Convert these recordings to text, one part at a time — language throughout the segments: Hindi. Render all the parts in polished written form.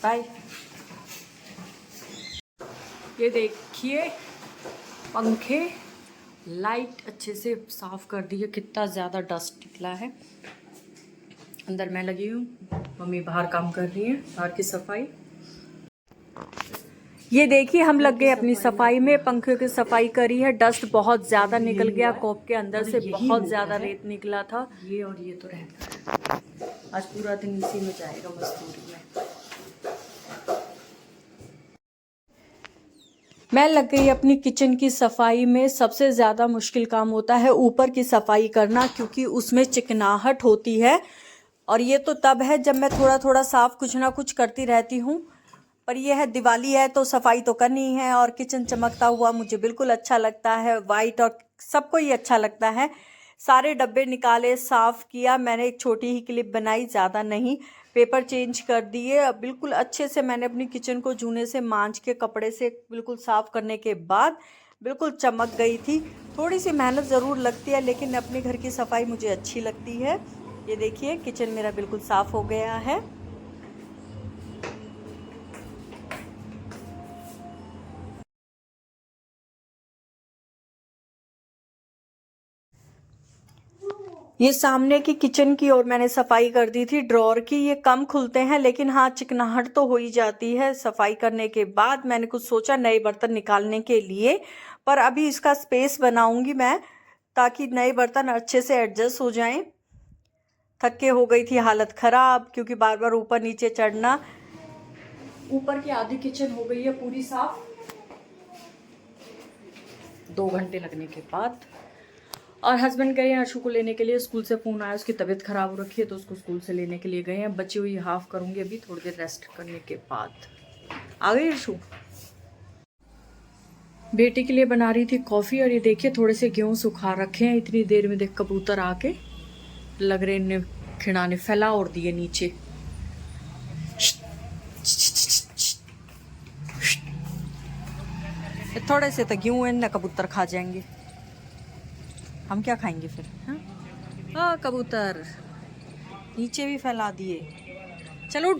बाय। ये देखिए पंखे, लाइट अच्छे से साफ कर दी है। कितना ज़्यादा डस्ट निकला है। अंदर मैं लगी हूँ, मम्मी बाहर काम कर रही है, बाहर की सफाई। ये देखिए हम लग गए अपनी सफाई में, पंखे की सफाई करी है। डस्ट बहुत ज़्यादा निकल गया, कॉप के अंदर से बहुत ज़्यादा रेत निकला था। ये और ये तो रहता है। आज पूरा दिन इसी में जाएगा, मजदूरी में। मैं लग गई अपनी किचन की सफाई में। सबसे ज़्यादा मुश्किल काम होता है ऊपर की सफाई करना, क्योंकि उसमें चिकनाहट होती है। और ये तो तब है जब मैं थोड़ा थोड़ा साफ कुछ ना कुछ करती रहती हूँ। पर यह है, दिवाली है तो सफाई तो करनी है। और किचन चमकता हुआ मुझे बिल्कुल अच्छा लगता है, वाइट, और सबको ही अच्छा लगता है। सारे डब्बे निकाले, साफ़ किया मैंने। एक छोटी ही क्लिप बनाई, ज़्यादा नहीं। पेपर चेंज कर दिए। अब बिल्कुल अच्छे से मैंने अपनी किचन को जूने से मांज के, कपड़े से बिल्कुल साफ़ करने के बाद बिल्कुल चमक गई थी। थोड़ी सी मेहनत ज़रूर लगती है, लेकिन अपने घर की सफाई मुझे अच्छी लगती है। ये देखिए किचन मेरा बिल्कुल साफ़ हो गया है। ये सामने की किचन की और मैंने सफाई कर दी थी। ड्रॉर की ये कम खुलते हैं, लेकिन हाँ चिकनाहट तो हो ही जाती है सफाई करने के बाद। मैंने कुछ सोचा नए बर्तन निकालने के लिए, पर अभी इसका स्पेस बनाऊंगी मैं, ताकि नए बर्तन अच्छे से एडजस्ट हो जाएं। थक के हो गई थी हालत खराब, क्योंकि बार बार ऊपर नीचे चढ़ना। ऊपर की आधी किचन हो गई है पूरी साफ 2 घंटे लगने के बाद। और हस्बैंड गए हैं अर्शु को लेने के लिए। स्कूल से फ़ोन आया, उसकी तबीयत ख़राब हो रखी है, तो उसको स्कूल से लेने के लिए गए हैं। बची हुई हाफ़ करूँगी अभी थोड़ी देर रेस्ट करने के बाद। आ गई अर्शु। बेटे के लिए बना रही थी कॉफ़ी। और ये देखिए थोड़े से गेहूँ सुखा रखे हैं। इतनी देर में देख कबूतर आके लग रहे इन्हें खिड़ाने, फैला और दिए नीचे। थोड़े से तो गेहूँ है ना, कबूतर खा जाएंगे। हम क्या खाएंगे फिर? हाँ कबूतर नीचे भी फैला दिए। चलो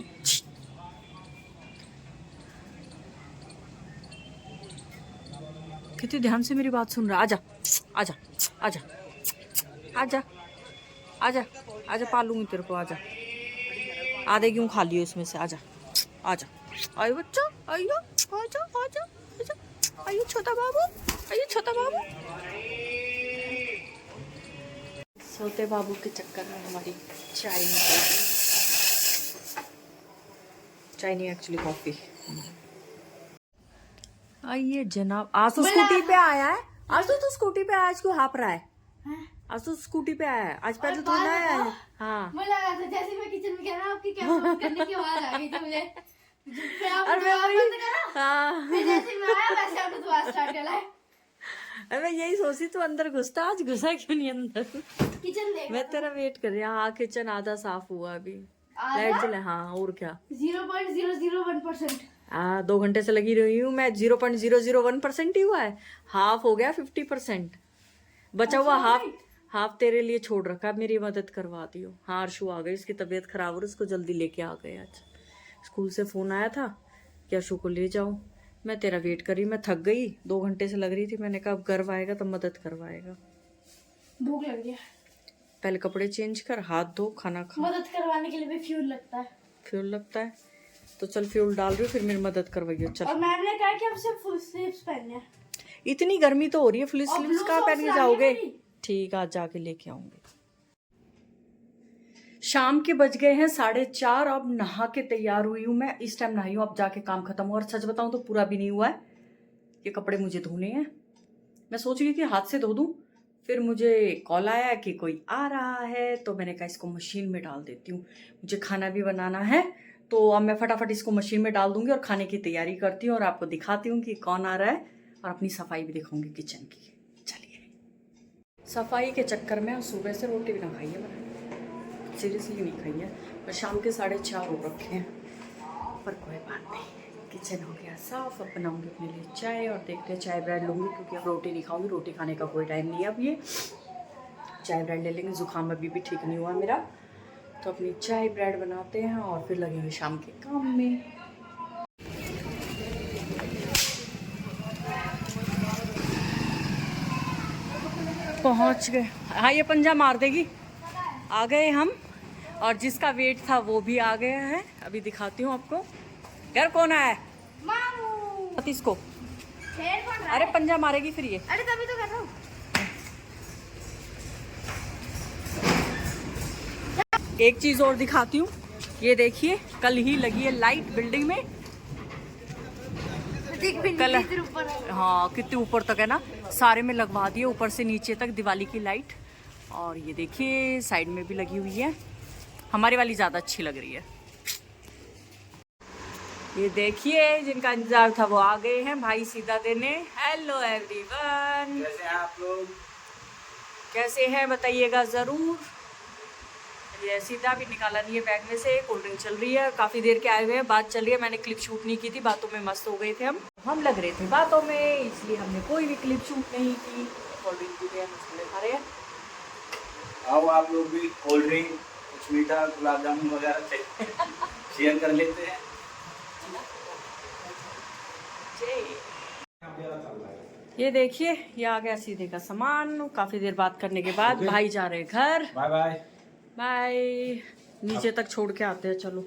कितनी ध्यान से मेरी बात सुन रहा। आजा आजा आजा आजा आजा आजा, पालूंगी तेरे को। आजा, आधे क्यों खा लियो इसमें से। आजा आजा, आयो बच्चा, आयो, आजा आजा आजा, आयो छोटा बाबू, आयो छोटा बाबू। सोते बाबू के चक्कर में हमारी चाय नहीं, एक्चुअली कॉफी। आइए जनाब। आज तो स्कूटी पे आया है। आज तो स्कूटी पे आया, आज क्यों हाँप रहा है? आज तो स्कूटी पे आया है, आज पैदल तो ना आया है। हाँ मुझे लगा था जैसे मैं किचन में गया ना, आपकी कैमरा करने की आवाज आ गई थी मुझे। और मैं हाँ फिर जैसे मैं आया वैसे आपने दोबारा स्टार्ट करा है। अरे मैं यही सोची तू अंदर घुसता, आज घुसा क्यों नहीं अंदर? किचन देख मैं तेरा वेट कर रही हूँ। हाँ किचन आधा साफ हुआ अभी, लाइट जला। हाँ और क्या, 0.001%। 2 घंटे से लगी रही हूँ मैं। 0.001% ही हुआ है। हाफ हो गया, 50%। बचा हुआ हाफ तेरे लिए छोड़ रखा है, मेरी मदद करवा दियो। हाँ अर्शु आ गई, उसकी तबीयत खराब हो रही, उसको जल्दी लेके आ गए आज। स्कूल से फ़ोन आया था कि अर्शु को ले जाऊँ। मैं तेरा वेट कर रही, मैं थक गई, 2 घंटे से लग रही थी। मैंने कहा अब गर्व आएगा तब मदद करवाएगा। भूख लग रही है। पहले कपड़े चेंज कर, हाथ धो, खाना खा। मदद करवाने के लिए भी फ्यूल लगता है। फ्यूल लगता है तो चल फ्यूल डाल रही हूँ, फिर मेरी मदद करवाइयो। चल। और मैम ने कहा कि अब सिर्फ फुल स्लीव्स पहनने हैं। इतनी गर्मी तो हो रही है, फुल स्लीव्स कहाँ पहन के जाओगे? मेरी। ठीक, आज जाके लेके आऊंगी। शाम के बज गए हैं 4:30। अब नहा के तैयार हुई हूँ मैं। इस टाइम नहाई हूँ, अब जाके काम खत्म हुआ। और सच बताऊं तो पूरा भी नहीं हुआ है, ये कपड़े मुझे धोने हैं। मैं सोच रही थी हाथ से धो दूं, फिर मुझे कॉल आया कि कोई आ रहा है, तो मैंने कहा इसको मशीन में डाल देती हूँ। मुझे खाना भी बनाना है, तो अब मैं फटाफट इसको मशीन में डाल दूंगी और खाने की तैयारी करती हूँ और आपको दिखाती हूँ कि कौन आ रहा है, और अपनी सफाई भी दिखाऊंगी किचन की। चलिए। सफाई के चक्कर में सुबह से रोटी भी ना खाई है मैंने, सीरियसली नहीं खाई है। और शाम के 4:30 हो रखे हैं, पर कोई बात नहीं। किचन हो गया साफ। अब बनाऊंगी अपने लिए चाय, और देखते हैं चाय ब्रेड लूँगी, क्योंकि अब रोटी नहीं खाऊंगी। रोटी खाने का कोई टाइम नहीं है अब। ये चाय ब्रेड ले लेंगे, ज़ुकाम अभी भी ठीक नहीं हुआ मेरा। तो अपनी चाय ब्रेड बनाते हैं और फिर लगेंगे शाम के काम में। पहुंच गए। हाँ ये पंजा मार देगी। आ गए हम, और जिसका वेट था वो भी आ गया है। अभी दिखाती हूँ आपको। यार कौन आया है? मामू इसको शेर बन रहा अरे है। पंजा मारेगी फिर ये। अरे तभी तो कर रहा हूँ। एक चीज और दिखाती हूँ, ये देखिए कल ही लगी है लाइट बिल्डिंग में। कल ऊपर है। हाँ कितने ऊपर तक है ना, सारे में लगवा दिए ऊपर से नीचे तक दिवाली की लाइट। और ये देखिए साइड में भी लगी हुई है। हमारी वाली ज़्यादा अच्छी लग रही है। ये देखिए जिनका इंतजार था वो आ गए हैं, भाई सीधा देने। हेलो एवरीवन, कैसे हैं आप लोग? कैसे हैं बताइएगा ज़रूर। ये सीधा भी निकाला नहीं है बैग में से। कोल्ड ड्रिंक चल रही है, काफ़ी देर के आए हुए हैं, बात चल रही है। मैंने क्लिप शूट नहीं की थी, बातों में मस्त हो गए थे हम लग रहे थे बातों में, इसलिए हमने कोई भी क्लिप शूट नहीं की। कोल्ड ड्रिंक पी रहे हैं, मसाले खा रहे हैं। आओ आप लोग भी कोल्ड ड्रिंक, कुछ मीठा, गुलाब जामुन वगैरह शेयर कर लेते हैं। ये देखिए ये आ गया सीधे का सामान। काफ़ी देर बात करने के बाद भाई जा रहे घर। Bye bye bye. नीचे तक छोड़ के आते हैं, चलो।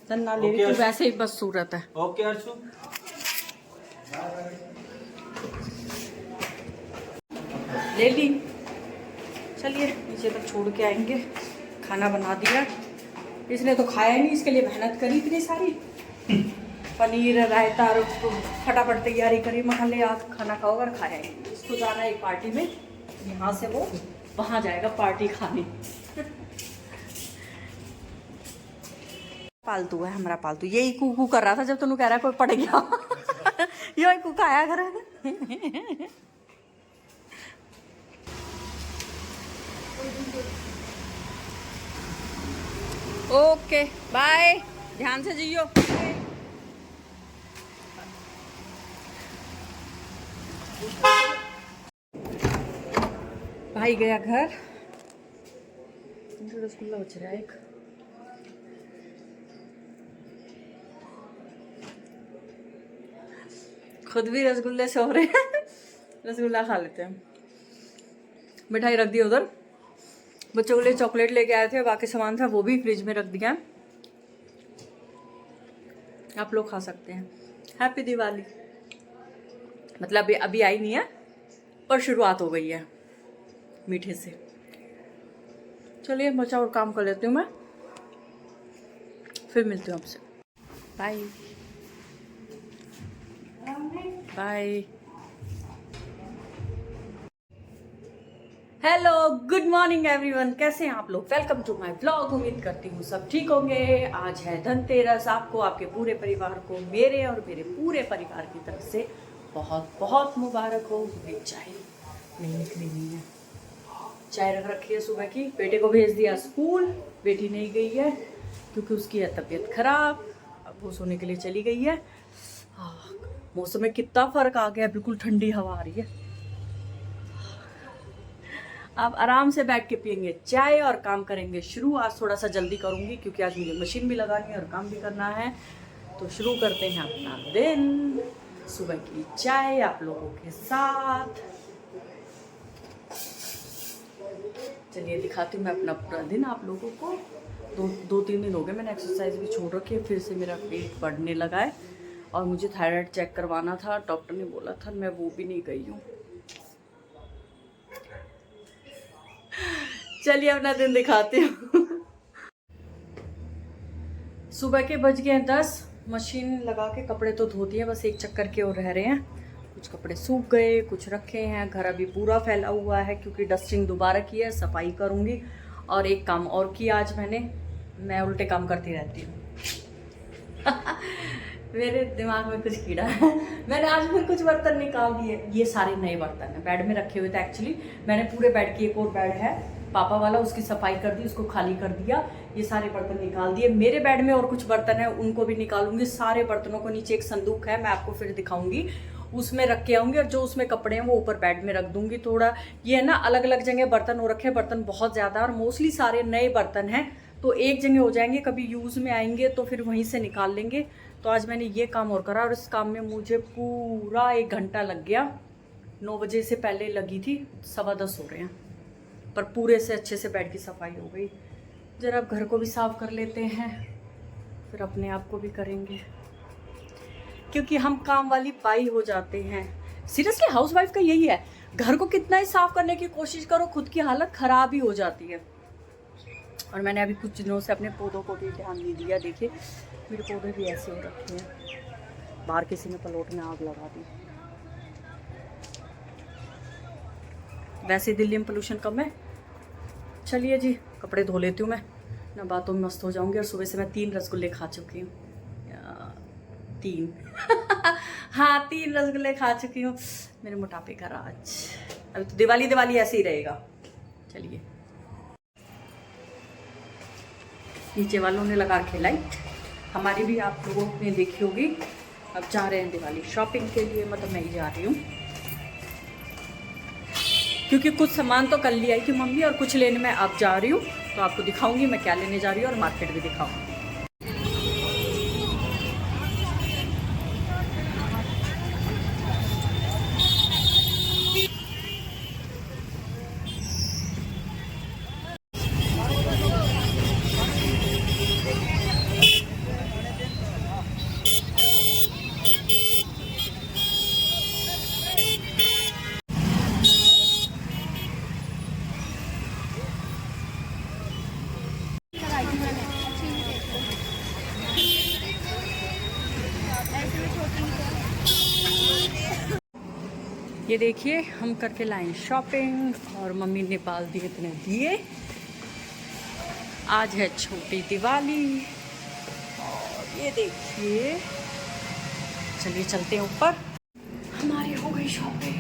तन्ना ले रही ओके। थी, वैसे ही बस सूरत है। ओके अर्शु। ले ली। चलिए नीचे तक छोड़ के आएंगे। खाना बना दिया, इसने तो खाया नहीं, इसके लिए मेहनत करी इतनी सारी। पनीर रायता और फटाफट तैयारी करी। मसाले आप खाना खाओ और खाया नहीं। इसको जाना है एक पार्टी में, यहाँ से वो वहाँ जाएगा पार्टी खाने। पालतू है हमारा पालतू। यही कू कर रहा था जब तुम कह रहा है कोई पड़ गया। यही कू खाया कर। ओके बाय, ध्यान से जियो। भाई गया घर। रसगुल्ला बच रहा है एक। खुद भी रसगुल्ले से हो रहे हैं। रसगुल्ला खा लेते हैं। मिठाई रख दी उधर। बच्चों के लिए चॉकलेट लेके आए थे, बाकी सामान था वो भी फ्रिज में रख दिया। आप लोग खा सकते हैं। हैप्पी दिवाली। मतलब अभी आई नहीं है, पर शुरुआत हो गई है मीठे से। चलिए बचा और काम कर लेती हूँ मैं, फिर मिलती हूँ आपसे। Bye bye. Hello good morning everyone, कैसे हैं आप लोग? Welcome to my vlog. उम्मीद करती हूँ सब ठीक होंगे। आज है धनतेरस। आपको, आपके पूरे परिवार को, मेरे और मेरे पूरे परिवार की तरफ से बहुत बहुत मुबारक हो। मेरी चाय नहीं निकली नहीं है, चाय रख रखी है सुबह की। बेटे को भेज दिया स्कूल, बेटी नहीं गई है क्योंकि उसकी है तबीयत खराब। अब वो सोने के लिए चली गई है। मौसम में कितना फर्क आ गया, बिल्कुल ठंडी हवा आ रही है। अब आराम से बैठ के पियेंगे चाय और काम करेंगे शुरू। आज थोड़ा सा जल्दी करूंगी क्योंकि आज मुझे मशीन भी लगानी है और काम भी करना है। तो शुरू करते हैं अपना दिन, सुबह की चाय आप लोगों के साथ। चलिए दिखाती हूँ मैं अपना पूरा दिन आप लोगों को। दो तीन दिन हो गए मैंने एक्सरसाइज भी छोड़ रखी है, फिर से मेरा पेट बढ़ने लगा है। और मुझे थायराइड चेक करवाना था, डॉक्टर ने बोला था, मैं वो भी नहीं गई हूँ। चलिए अपना दिन दिखाती हूँ। सुबह के बज गए 10। मशीन लगा के कपड़े तो धोती है, बस एक चक्कर के और रह रहे हैं। कुछ कपड़े सूख गए, कुछ रखे हैं। घर अभी पूरा फैला हुआ है क्योंकि डस्टिंग दोबारा की है, सफाई करूँगी। और एक काम और किया आज मैं उल्टे काम करती रहती हूँ। मेरे दिमाग में कुछ कीड़ा है। मैंने आज फिर कुछ बर्तन निकाल दिए। ये सारे नए बर्तन हैं, बेड में रखे हुए थे। एक्चुअली मैंने पूरे बेड की, एक और बेड है पापा वाला, उसकी सफाई कर दी, उसको खाली कर दिया। ये सारे बर्तन निकाल दिए। मेरे बेड में और कुछ बर्तन है, उनको भी निकालूंगी। सारे बर्तनों को नीचे एक संदूक है, मैं आपको फिर दिखाऊंगी, उसमें रख के आऊँगी। और जो उसमें कपड़े हैं वो ऊपर बेड में रख दूंगी। थोड़ा ये है ना, अलग अलग जगह बर्तन हो रखे हैं। बर्तन बहुत ज़्यादा और मोस्टली सारे नए बर्तन हैं, तो एक जगह हो जाएंगे। कभी यूज़ में आएंगे तो फिर वहीं से निकाल लेंगे। तो आज मैंने ये काम और करा और इस काम में मुझे पूरा 1 घंटा लग गया। 9 बजे से पहले लगी थी, 10:15 हो रहे हैं, पर पूरे से अच्छे से बेड की सफाई हो गई। जरा अब घर को भी साफ कर लेते हैं, फिर अपने आप को भी करेंगे, क्योंकि हम काम वाली बाई हो जाते हैं। सीरियसली हाउसवाइफ का यही है, घर को कितना ही साफ करने की कोशिश करो, खुद की हालत खराब ही हो जाती है। और मैंने अभी कुछ दिनों से अपने पौधों को भी ध्यान नहीं दिया। देखिए मेरे पौधे भी ऐसे हो रखे हैं, बाहर किसी ने पलोट में आग लगा दी। वैसे दिल्ली में पोल्यूशन कम है। चलिए जी, कपड़े धो लेती हूँ मैं, ना बातों में मस्त हो जाऊंगी। और सुबह से मैं 3 रसगुल्ले खा चुकी हूँ, 3 हाँ 3 रसगुल्ले खा चुकी हूँ। मेरे मोटापे का राज। अभी तो दिवाली ऐसे ही रहेगा। चलिए, नीचे वालों ने लगा के लाइट, हमारी भी आप लोगों ने देखी होगी। अब जा रहे हैं दिवाली शॉपिंग के लिए, मतलब मैं ही जा रही हूँ, क्योंकि कुछ सामान तो कल ले आई थी मम्मी, और कुछ लेने मैं अब जा रही हूँ। तो आपको दिखाऊंगी मैं क्या लेने जा रही हूँ, और मार्केट भी दिखाऊंगी। ये देखिए हम करके लाए शॉपिंग, और मम्मी ने पाल दिए इतने दिए। आज है छोटी दिवाली, और ये देखिए, चलिए चलते हैं ऊपर। हमारी हो गई शॉपिंग।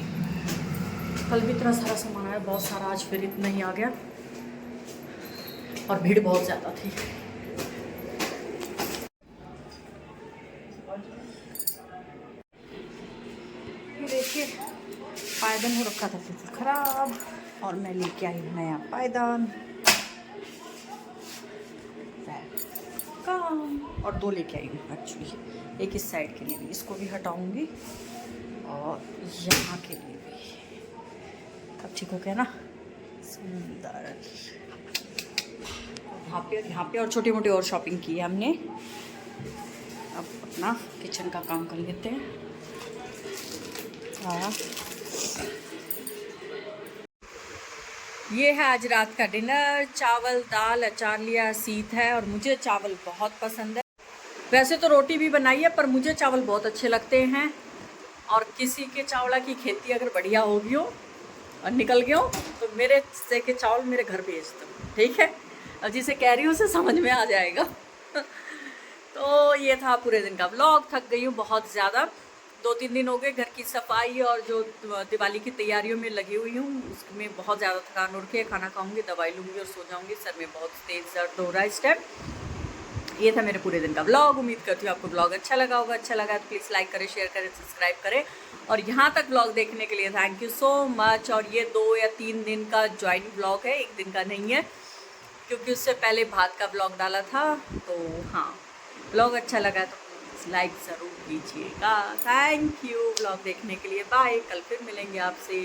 कल भी इतना सारा सामान आया, बहुत सारा, आज फिर इतना ही आ गया, और भीड़ बहुत ज़्यादा थी। ये देखिए पायदान हो रखा था बिल्कुल खराब, और मैं लेके आई नया पायदान काम, और 2 लेके आई हूँ एक्चुअली। एक इस साइड के लिए भी, इसको भी हटाऊंगी, और यहाँ के लिए भी। अब ठीक हो गया ना, सुंदर। यहाँ पे और छोटी मोटी और शॉपिंग की है हमने। अब अपना किचन का काम कर लेते हैं। हाँ, ये है आज रात का डिनर। चावल, दाल, अचार लिया, सीत है, और मुझे चावल बहुत पसंद है। वैसे तो रोटी भी बनाई है, पर मुझे चावल बहुत अच्छे लगते हैं। और किसी के चावला की खेती अगर बढ़िया होगी हो और निकल गए हो, तो मेरे से के चावल मेरे घर भेज दो, ठीक है। अब जिसे कह रही हूँ उसे समझ में आ जाएगा। तो ये था पूरे दिन का व्लॉग। थक गई हूँ बहुत ज़्यादा, 2-3 दिन हो गए घर की सफाई और जो दिवाली की तैयारियों में लगी हुई हूँ, उसमें बहुत ज़्यादा थकान उठ के खाना खाऊंगी, दवाई लूँगी और सो जाऊँगी। सर में बहुत तेज़ दर्द हो रहा है इस टाइम। ये था मेरे पूरे दिन का व्लॉग। उम्मीद करती हूँ आपको व्लॉग अच्छा लगा होगा। अच्छा लगा तो प्लीज़ लाइक करें, शेयर करें, सब्सक्राइब करें। और यहाँ तक व्लॉग देखने के लिए थैंक यू सो मच। और ये 2 या 3 दिन का ज्वाइंट व्लॉग है, 1 दिन का नहीं है, क्योंकि उससे पहले भात का व्लॉग डाला था। तो हाँ, व्लॉग अच्छा लगा तो लाइक ज़रूर कीजिएगा। थैंक यू व्लॉग देखने के लिए। बाय, कल फिर मिलेंगे आपसे।